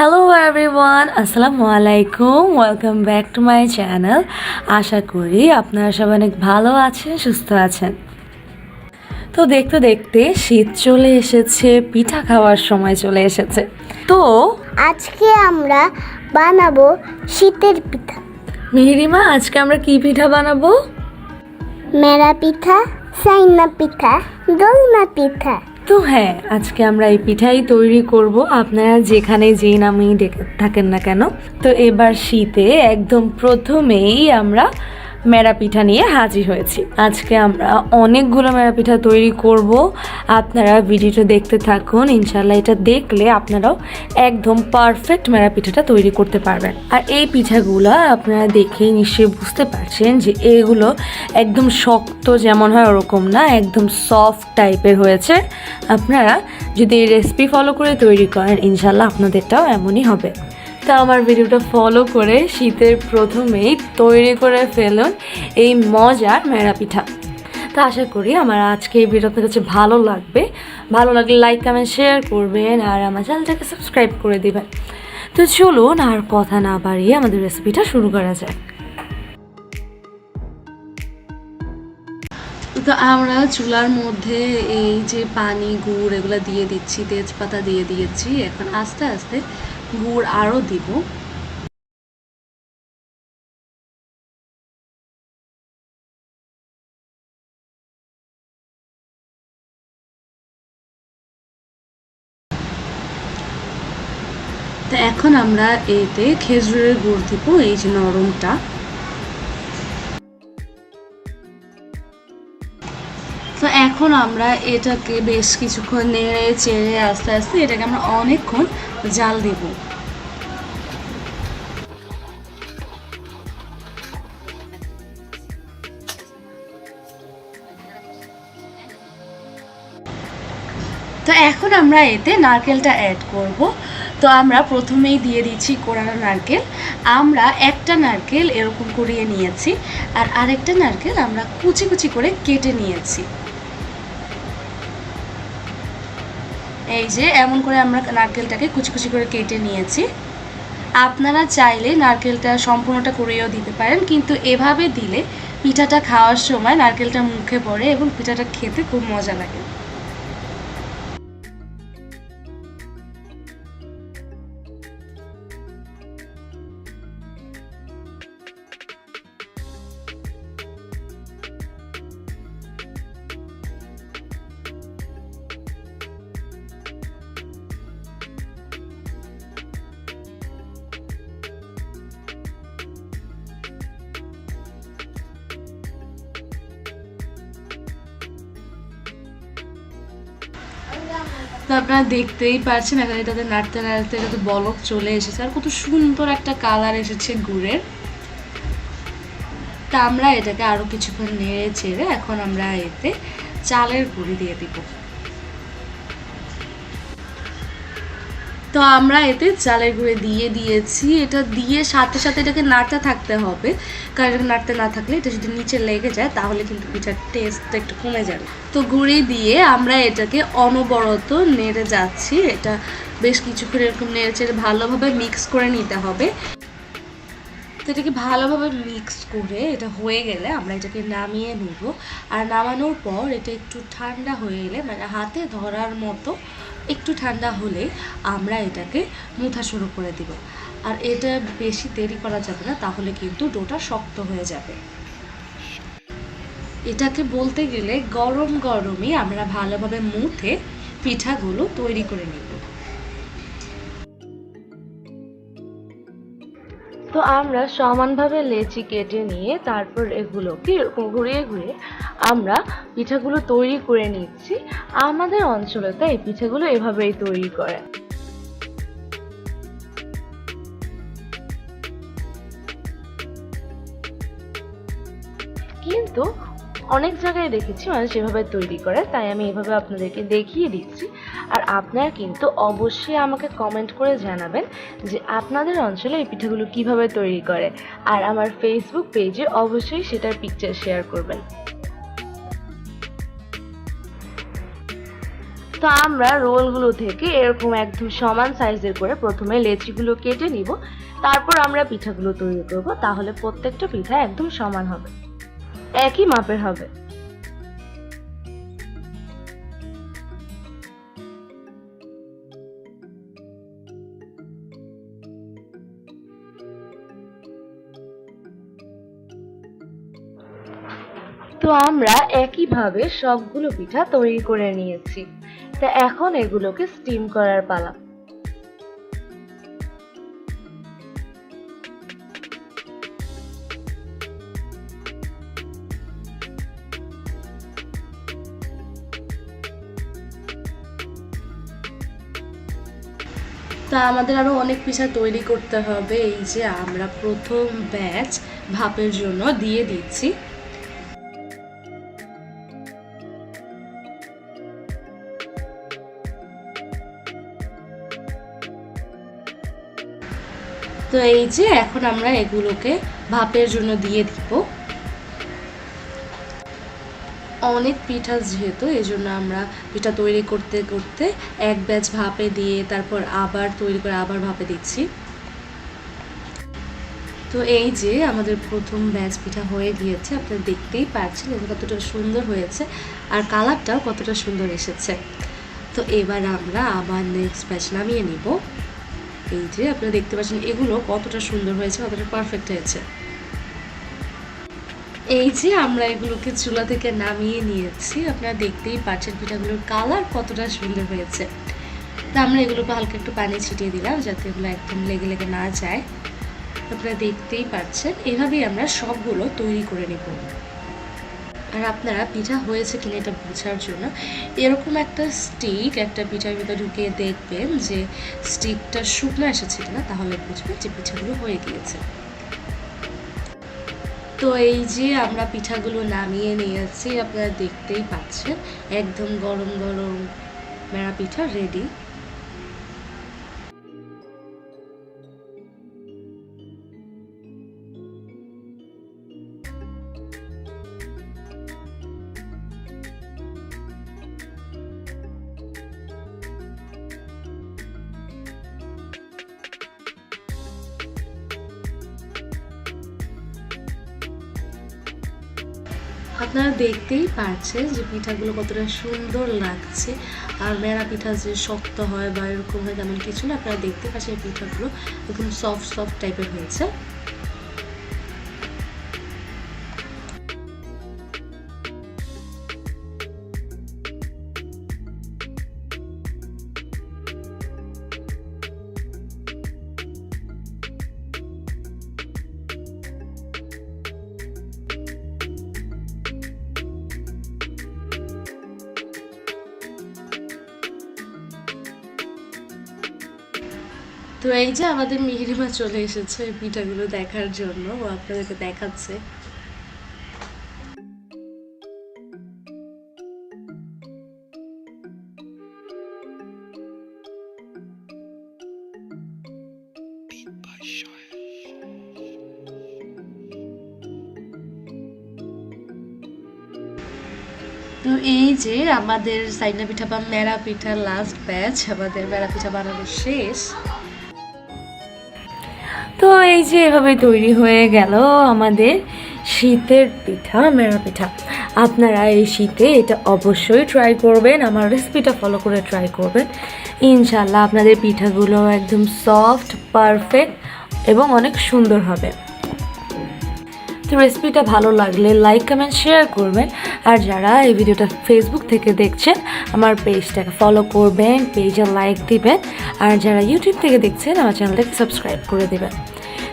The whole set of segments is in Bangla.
হ্যালো এভরিওয়ান, আসসালামু আলাইকুম। Welcome back to my channel. আশা করি আপনারা সবাই অনেক ভালো আছেন, সুস্থ আছেন। তো দেখতে দেখতে শীত চলে এসেছে, পিঠা খাওয়ার সময় চলে এসেছে। তো আজকে আমরা বানাবো শীতের পিঠা। মেহেরিমা, আজকে আমরা কি পিঠা বানাবো? মেরা পিঠা, সাইনা পিঠা, দোলনা পিঠা। তো হ্যাঁ, আজকে আমরা এই পিঠাই তৈরি করব, আপনারা যেখানে যেই নামেই ডেকে থাকেন না কেন। তো এবার শীতে একদম প্রথমেই আমরা মেরা পিঠা নিয়ে হাজির হয়েছি। আজকে আমরা অনেকগুলো মেরা পিঠা তৈরি করব, আপনারা ভিডিওটা দেখতে থাকুন। ইনশাল্লাহ এটা দেখলে আপনারাও একদম পারফেক্ট মেরা পিঠাটা তৈরি করতে পারবেন। আর এই পিঠাগুলো আপনারা দেখেই নিশ্চয়ই বুঝতে পারছেন যে এগুলো একদম শক্ত যেমন হয় ওরকম না, একদম সফট টাইপের হয়েছে। আপনারা যদি এই রেসিপি ফলো করে তৈরি করেন, ইনশাল্লাহ আপনাদেরটাও এমনই হবে। তা আমার ভিডিওটা ফলো করে শীতের প্রথমেই তৈরি করে ফেলুন এই মজার মেরা পিঠা। তা আশা করি আমার আজকে এই ভিডিও আপনার কাছে ভালো লাগবে। ভালো লাগলে লাইক কমেন্ট শেয়ার করবেন আর আমার চ্যানেলটাকে সাবস্ক্রাইব করে দেবেন। তো চলুন আর কথা না বাড়িয়ে আমাদের রেসিপিটা শুরু করা যাক। তো আমরা চুলার মধ্যে এই যে পানি, গুড় এগুলো দিয়ে দিচ্ছি, তেজপাতা দিয়ে দিয়েছি। এখন আস্তে আস্তে গুড় আরও দিব। তো এখন আমরা এতে খেজুরের গুড় দিব, এই যে নরমটা। তো এখন আমরা এটাকে বেশ কিছুক্ষণ নেড়ে চেড়ে আস্তে আস্তে এটাকে আমরা অনেকক্ষণ জাল দেব। তো এখন আমরা এতে নারকেলটা অ্যাড করব। তো আমরা প্রথমেই দিয়ে দিচ্ছি কোরানো নারকেল। আমরা একটা নারকেল এরকম কুড়িয়ে নিয়েছি আর আরেকটা নারকেল আমরা কুচি কুচি করে কেটে নিয়েছি। এই যে এমন করে আমরা নারকেলটাকে কুচি কুচি করে কেটে নিয়েছি। আপনারা চাইলে নারকেলটা সম্পূর্ণটা করেও দিতে পারেন, কিন্তু এভাবে দিলে পিঠাটা খাওয়ার সময় নারকেলটা মুখে পড়ে এবং পিঠাটা খেতে খুব মজা লাগে। তো আপনারা দেখতেই পাচ্ছেন এখন এটাতে নাড়তে নাড়তে এটাতে বলক চলে এসেছে আর কত সুন্দর একটা কালার এসেছে গুড়ের। তা আমরা এটাকে আরো কিছুক্ষণ নেড়ে চেড়ে এখন আমরা এতে চালের গুঁড়ি দিয়ে দিব। তো আমরা এতে চালের গুঁড়ি দিয়ে দিয়েছি। এটা দিয়ে সাথে সাথে এটাকে নাড়তে থাকতে হবে, কারণ এটা নাড়তে না থাকলে এটা যদি নিচে লেগে যায় তাহলে কিন্তু পিঠার টেস্টটা একটু কমে যাবে। তো গুঁড়ি দিয়ে আমরা এটাকে অনবরত নেড়ে যাচ্ছি। এটা বেশ কিছুক্ষণ এরকম নেড়ে চেড়ে ভালোভাবে মিক্স করে নিতে হবে। তো এটাকে ভালোভাবে মিক্স করে এটা হয়ে গেলে আমরা এটাকে নামিয়ে নেব। আর নামানোর পর এটা একটু ঠান্ডা হয়ে গেলে, মানে হাতে ধরার মতো একটু ঠান্ডা হলে আমরা এটাকে মুথা শুরু করে দিব। আর এটা বেশি দেরি করা যাবে না, তাহলে কিন্তু ডোটা শক্ত হয়ে যাবে। এটাকে বলতে গেলে গরম গরমই আমরা ভালোভাবে মুথে পিঠাগুলো তৈরি করে নিব। তো আমরা সমানভাবে লেচি কেটে নিয়ে তারপর এগুলোকে এরকম ঘুরিয়ে ঘুরিয়ে আমরা পিঠাগুলো তৈরি করে নিচ্ছি। আমাদের অঞ্চলে তো এই পিঠাগুলো এভাবেই তৈরি করে। কিন্তু অনেক জায়গায় দেখেছি মানুষ এভাবে তৈরি করে, তাই আমি এভাবে আপনাদেরকে দেখিয়ে দিচ্ছি। আর আপনারা কিন্তু অবশ্যই আমাকে কমেন্ট করে জানাবেন যে আপনাদের অঞ্চলে এই পিঠাগুলো কিভাবে তৈরি করে, আর আমার ফেসবুক পেজে অবশ্যই সেটার পিকচার শেয়ার করবেন। তো আমরা রোলগুলো থেকে এরকম একদম সমান সাইজের করে প্রথমে লেচিগুলো কেটে নিব, তারপর আমরা পিঠাগুলো তৈরি করব। তাহলে প্রত্যেকটা পিঠা একদম সমান হবে, একই মাপের হবে। তো আমরা একইভাবে সবগুলো পিঠা তৈরি করে নিয়েছি। তা এখন এগুলোকে স্টিম করার পালা। তা আমাদের আরো অনেক পিঠা তৈরি করতে হবে। এই যে আমরা প্রথম ব্যাচ ভাপের জন্য দিয়ে দিচ্ছি। তো এই যে এখন আমরা এগুলোকে ভাপের জন্য দিয়ে দিব। অনেক পিঠা যেহেতু এই জন্য আমরা পিঠা তৈরি করতে করতে এক ব্যাচ ভাপে দিয়ে তারপর আবার তৈরি করে আবার ভাপে দিচ্ছি। তো এই যে আমাদের প্রথম ব্যাচ পিঠা হয়ে গিয়েছে, আপনারা দেখতেই পাচ্ছেন এটা কতটা সুন্দর হয়েছে আর কালারটাও কতটা সুন্দর এসেছে। তো এবার আমরা আবার নেক্সট ব্যাচ নামিয়ে নিব। এই যে আপনারা দেখতে পাচ্ছেন এগুলো কতটা সুন্দর হয়েছে, কতটা পারফেক্ট হয়েছে। এই যে আমরা এগুলোকে চুলা থেকে নামিয়ে নিয়েছি, আপনারা দেখতেই পাচ্ছেন পিঠাগুলোর কালার কতটা সুন্দর হয়েছে। তা আমরা এগুলোকে হালকা একটু পানি ছিটিয়ে দিলাম যাতে এগুলো একদম লেগে লেগে না যায়। আপনারা দেখতেই পাচ্ছেন এভাবেই আমরা সবগুলো তৈরি করে নেব। আর আপনারা পিঠা হয়েছে কিনা এটা বোঝার জন্য এরকম একটা স্টিক একটা পিঠার ভিতরে ঢুকিয়ে দেখবেন যে স্টিকটা শুকনো এসেছে কিনা, তাহলে বুঝবেন যে পিঠাগুলো হয়ে গিয়েছে। তো এই যে আমরা পিঠাগুলো নামিয়ে নিয়েছি, আপনারা দেখতেই পাচ্ছেন একদম গরম গরম মেরা পিঠা রেডি। আপনারা দেখতেই পাচ্ছেন যে পিঠাগুলো কতটা সুন্দর লাগছে। আর মেরা পিঠা যে শক্ত হয় বা এরকম হয় তেমন কিছু না, আপনারা দেখতে পাচ্ছেন পিঠাগুলো একদম সফট সফট টাইপের হয়েছে। তো এই যে আমাদের মিহিরিমা চলে এসেছে পিঠাগুলো দেখার জন্য, ও আপনাদেরকে দেখাচ্ছে। তো এই যে আমাদের সাইনা পিঠা বা মেরা পিঠা লাস্ট ব্যাচ, আমাদের মেরা পিঠা বানানো শেষ। তো এই যে এভাবে তৈরি হয়ে গেল আমাদের শীতের পিঠা মেরা পিঠা। আপনারা এই শীতে এটা অবশ্যই ট্রাই করবেন, আমার রেসিপিটা ফলো করে ট্রাই করবেন। ইনশাল্লাহ আপনাদের পিঠাগুলো একদম সফট, পারফেক্ট এবং অনেক সুন্দর হবে। তো রেসিপিটা ভালো লাগলে লাইক কমেন্ট শেয়ার করবেন। আর যারা এই ভিডিওটা ফেসবুক থেকে দেখছেন আমার পেজটাকে ফলো করবেন, পেজে লাইক দিবেন। আর যারা ইউটিউব থেকে দেখছেন আমার চ্যানেলটাকে সাবস্ক্রাইব করে দেবেন।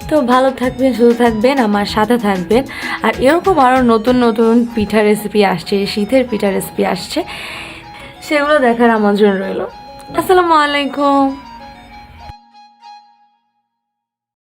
তো ভালো থাকবেন, সুস্থ থাকবেন, আমার সাথে থাকবেন। আর এরকম আরও নতুন নতুন পিঠা রেসিপি আসছে, শীতের পিঠা রেসিপি আসছে, সেগুলো দেখার আমন্ত্রণ রইল। আসসালামু আলাইকুম।